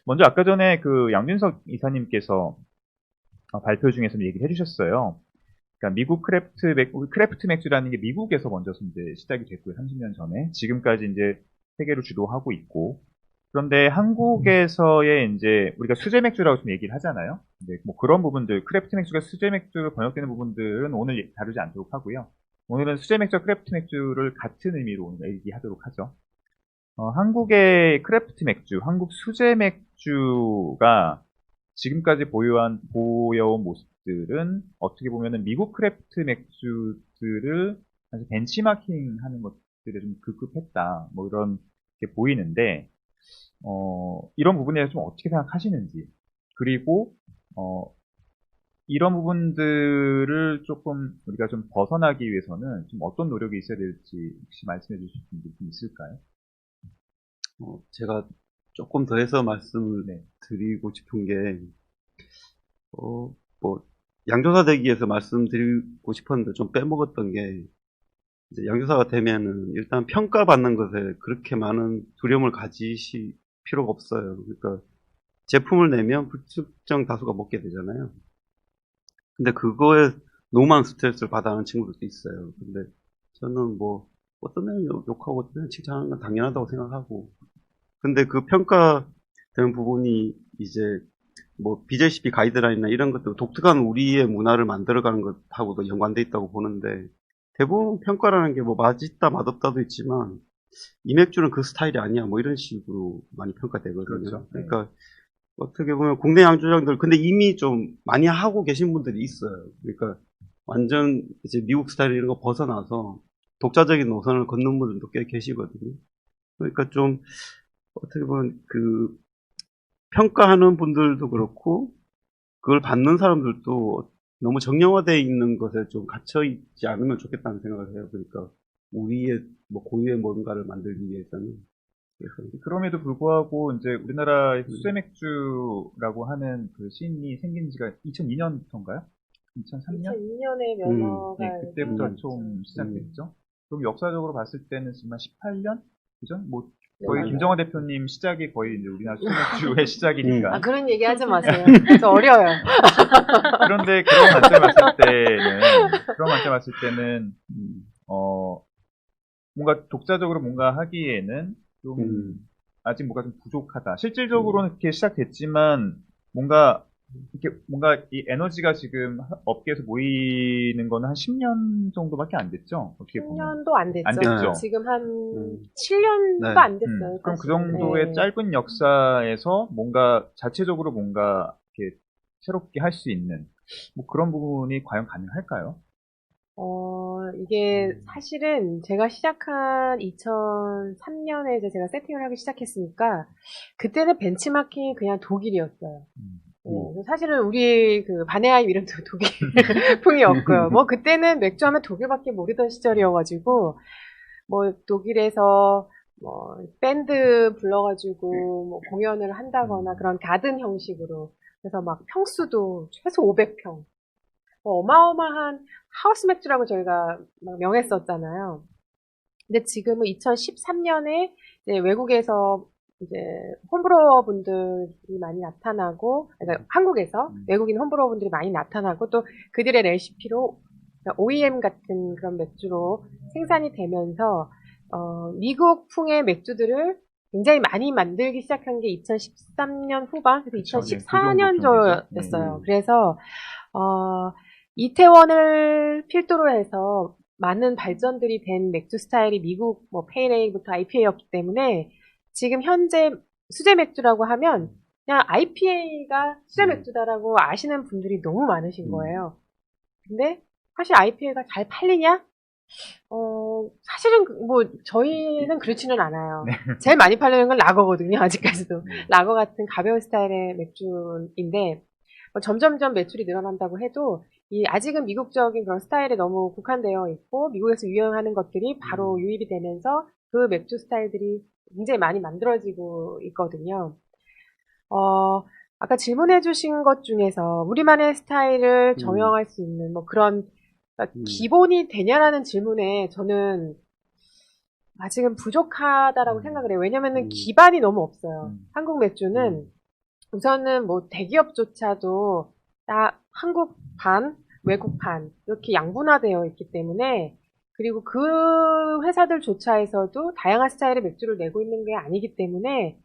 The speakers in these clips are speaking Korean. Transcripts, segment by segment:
먼저 아까 전에 그 양준석 이사님께서 발표 중에서 얘기를 해주셨어요. 그러니까 미국 크래프트 맥주라는 게 미국에서 먼저 이제 시작이 됐고요. 30년 전에. 지금까지 이제 세계로 주도하고 있고. 그런데 한국에서의 이제 우리가 수제 맥주라고 좀 얘기를 하잖아요. 근데 뭐 그런 부분들, 크래프트 맥주가 수제 맥주로 번역되는 부분들은 오늘 다루지 않도록 하고요. 오늘은 수제 맥주와 크래프트 맥주를 같은 의미로 오늘 얘기하도록 하죠. 한국의 크래프트 맥주, 한국 수제 맥주가 지금까지 보여온 모습들은 어떻게 보면은 미국 크래프트 맥주들을 사실 벤치마킹 하는 것들에 좀 급급했다. 뭐 이런 게 보이는데, 이런 부분에 대해서 좀 어떻게 생각하시는지. 그리고, 이런 부분들을 조금 우리가 좀 벗어나기 위해서는 좀 어떤 노력이 있어야 될지 혹시 말씀해 주실 수 있을까요? 제가 조금 더해서 말씀을 네. 드리고 싶은 게, 뭐, 양조사 되기위해서 말씀드리고 싶었는데 좀 빼먹었던 게, 이제 양조사가 되면은 일단 평가받는 것에 그렇게 많은 두려움을 가지실 필요가 없어요. 그러니까 제품을 내면 불특정 다수가 먹게 되잖아요. 근데 그거에 너무 많은 스트레스를 받아 하는 친구들도 있어요. 근데 저는 뭐, 어떤 애는 욕하고 어떤 애는 칭찬하는 건 당연하다고 생각하고, 근데 그 평가되는 부분이 이제 뭐 BJCP 가이드라인이나 이런 것도 독특한 우리의 문화를 만들어가는 것하고도 연관돼 있다고 보는데, 대부분 평가라는 게 뭐 맛있다 맛없다도 있지만 이 맥주는 그 스타일이 아니야 뭐 이런 식으로 많이 평가되거든요. 그렇죠. 네. 그러니까 어떻게 보면 국내 양조장들 근데 이미 좀 많이 하고 계신 분들이 있어요. 그러니까 완전 이제 미국 스타일 이런 거 벗어나서 독자적인 노선을 걷는 분들도 꽤 계시거든요. 그러니까 좀 어떻게 보면 그 평가하는 분들도 그렇고 그걸 받는 사람들도 너무 정형화되어 있는 것에 좀 갇혀 있지 않으면 좋겠다는 생각을 해요. 그러니까 우리의 뭐 고유의 뭔가를 만들기 위해서는. 그래서 그럼에도 불구하고 이제 우리나라의 음, 수제 맥주라고 하는 그 씬이 생긴 지가 2002년부터인가요? 2003년? 2002년에 음, 면허가 네, 그때부터 생겼죠. 좀 시작됐죠. 그럼 역사적으로 봤을 때는 정말 18년? 그죠? 뭐 네, 거의 맞아요. 김정화 대표님 시작이 거의 이제 우리나라 수제 맥주의 아, 시작이니까. 그런 얘기 하지 마세요. 저 어려요. 그런데 그런 관점을 봤을 때는 뭔가 독자적으로 뭔가 하기에는 좀 음, 아직 뭔가 좀 부족하다. 음, 실질적으로는 이렇게 시작됐지만 뭔가 이렇게 뭔가 이 에너지가 지금 업계에서 모이는 거는 한 10년 정도밖에 안 됐죠. 어떻게 보면 10년도 안 안 됐죠. 됐죠. 지금 한 음, 7년도 네, 안 됐어요, 그럼 그 사실. 정도의 네. 짧은 역사에서 뭔가 자체적으로 뭔가 이렇게 새롭게 할 수 있는 뭐 그런 부분이 과연 가능할까요? 이게 사실은 제가 시작한 2003년에 이제 제가 세팅을 하기 시작했으니까 그때는 벤치마킹이 그냥 독일이었어요. 음. 네, 그래서 사실은 우리 그 바네하임 이름도 독일풍이었고요. 뭐 그때는 맥주하면 독일밖에 모르던 시절이어가지고 뭐 독일에서 뭐 밴드 불러가지고 뭐 공연을 한다거나 그런 가든 형식으로 그래서 막 평수도 최소 500평 어마어마한 하우스 맥주라고 저희가 막 명했었잖아요. 근데 지금은 2013년에 외국에서 이제 홈브로워 분들이 많이 나타나고, 그러니까 한국에서 외국인 홈브로워 분들이 많이 나타나고, 또 그들의 레시피로 OEM 같은 그런 맥주로 생산이 되면서, 미국풍의 맥주들을 굉장히 많이 만들기 시작한 게 2013년 후반, 그래서 그쵸, 네, 그 2014년 정도 편이죠. 정도였어요. 그래서, 이태원을 필두로 해서 많은 발전들이 된 맥주 스타일이 미국 뭐 페일에일부터 IPA였기 때문에 지금 현재 수제 맥주라고 하면 그냥 IPA가 수제 맥주다라고 아시는 분들이 너무 많으신 거예요. 근데 사실 IPA가 잘 팔리냐? 사실은 뭐 저희는 그렇지는 않아요. 네. 제일 많이 팔리는 건 라거거든요. 아직까지도 네. 라거 같은 가벼운 스타일의 맥주인데 점점점 매출이 늘어난다고 해도 이 아직은 미국적인 그런 스타일에 너무 국한되어 있고 미국에서 유행하는 것들이 바로 유입이 되면서 그 맥주 스타일들이 굉장히 많이 만들어지고 있거든요. 아까 질문해 주신 것 중에서 우리만의 스타일을 정형할 수 있는 뭐 그런 그러니까 기본이 되냐라는 질문에 저는 아직은 부족하다라고 음. 생각을 해요. 왜냐면은 음. 기반이 너무 없어요. 음. 한국 맥주는 우선은 뭐 대기업조차도 다 한국 반, 외국 반 이렇게 양분화되어 있기 때문에 그리고 그 회사들조차에서도 다양한 스타일의 맥주를 내고 있는 게 아니기 때문에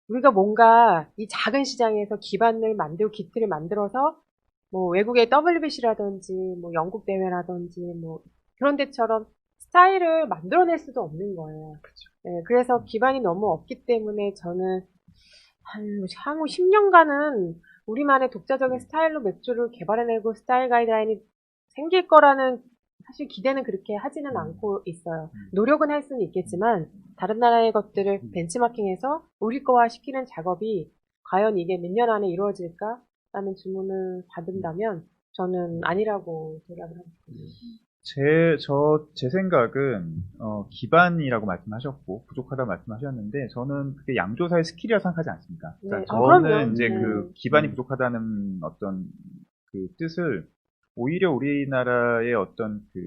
우리가 뭔가 이 작은 시장에서 기반을 만들고 기틀을 만들어서 뭐 외국의 WBC라든지 뭐 영국 대회라든지 뭐 그런 데처럼 스타일을 만들어낼 수도 없는 거예요. 네, 그래서 기반이 너무 없기 때문에 저는 향후 10년간은 우리만의 독자적인 스타일로 맥주를 개발해내고 스타일 가이드라인이 생길 거라는 사실 기대는 그렇게 하지는 않고 있어요. 노력은 할 수는 있겠지만 다른 나라의 것들을 벤치마킹해서 우리 거화 시키는 작업이 과연 이게 몇 년 안에 이루어질까? 라는 질문을 받는다면 저는 아니라고 생각을 합니다. 제 생각은, 기반이라고 말씀하셨고, 부족하다고 말씀하셨는데, 저는 그게 양조사의 스킬이라 생각하지 않습니다. 그러니까 네. 저는 그럼요. 이제 네. 그 기반이 부족하다는 어떤 그 뜻을, 오히려 우리나라의 어떤 그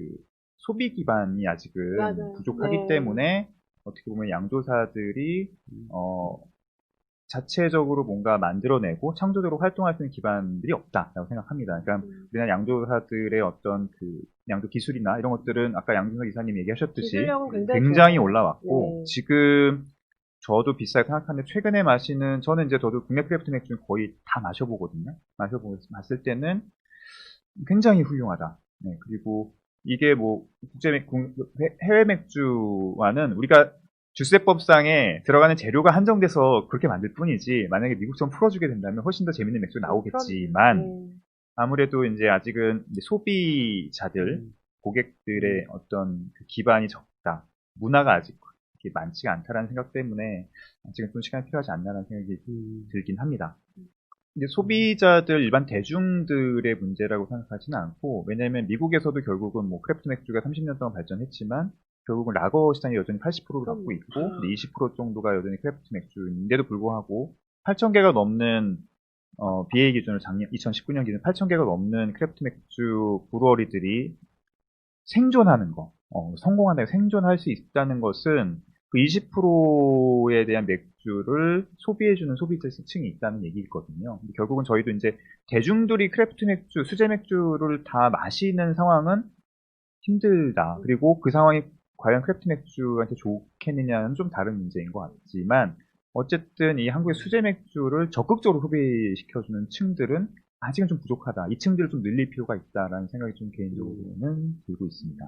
소비 기반이 아직은 맞아요. 부족하기 네. 때문에, 어떻게 보면 양조사들이, 자체적으로 뭔가 만들어내고 창조적으로 활동할 수 있는 기반들이 없다라고 생각합니다. 그러니까 우리나라 양조사들의 어떤 그 양조 기술이나 이런 것들은 아까 양준석 이사님 얘기하셨듯이 기술력은 굉장히 좋아요. 올라왔고 네. 지금 저도 비싸게 생각하는데 최근에 마시는 저는 이제 저도 국내 크래프트 맥주는 거의 다 마셔보거든요. 마셔봤을 때는 굉장히 훌륭하다. 네, 그리고 이게 뭐 해외 맥주와는 우리가 주세법상에 들어가는 재료가 한정돼서 그렇게 만들 뿐이지 만약에 미국처럼 풀어주게 된다면 훨씬 더 재밌는 맥주가 나오겠지만 네. 아무래도 이제 아직은 이제 소비자들 고객들의 어떤 그 기반이 적다 문화가 아직 그렇게 많지가 않다라는 생각 때문에 아직은 좀 시간이 필요하지 않나라는 생각이 들긴 합니다. 이제 소비자들 일반 대중들의 문제라고 생각하지는 않고 왜냐하면 미국에서도 결국은 뭐 크래프트 맥주가 30년 동안 발전했지만 결국은 라거 시장이 여전히 80%를 갖고 있고 20% 정도가 여전히 크래프트 맥주인데도 불구하고 8,000개가 넘는 BA 기준으로 작년 2019년 기준 8,000개가 넘는 크래프트 맥주 브루어리들이 생존하는 거, 성공한다고 생존할 수 있다는 것은 그 20%에 대한 맥주를 소비해주는 소비자층이 있다는 얘기거든요. 결국은 저희도 이제 대중들이 크래프트 맥주, 수제 맥주를 다 마시는 상황은 힘들다. 그리고 그 상황이 과연 크래프트 맥주한테 좋겠느냐는 좀 다른 문제인 것 같지만 어쨌든 이 한국의 수제 맥주를 적극적으로 소비시켜주는 층들은 아직은 좀 부족하다. 이 층들을 좀 늘릴 필요가 있다라는 생각이 좀 개인적으로는 들고 있습니다.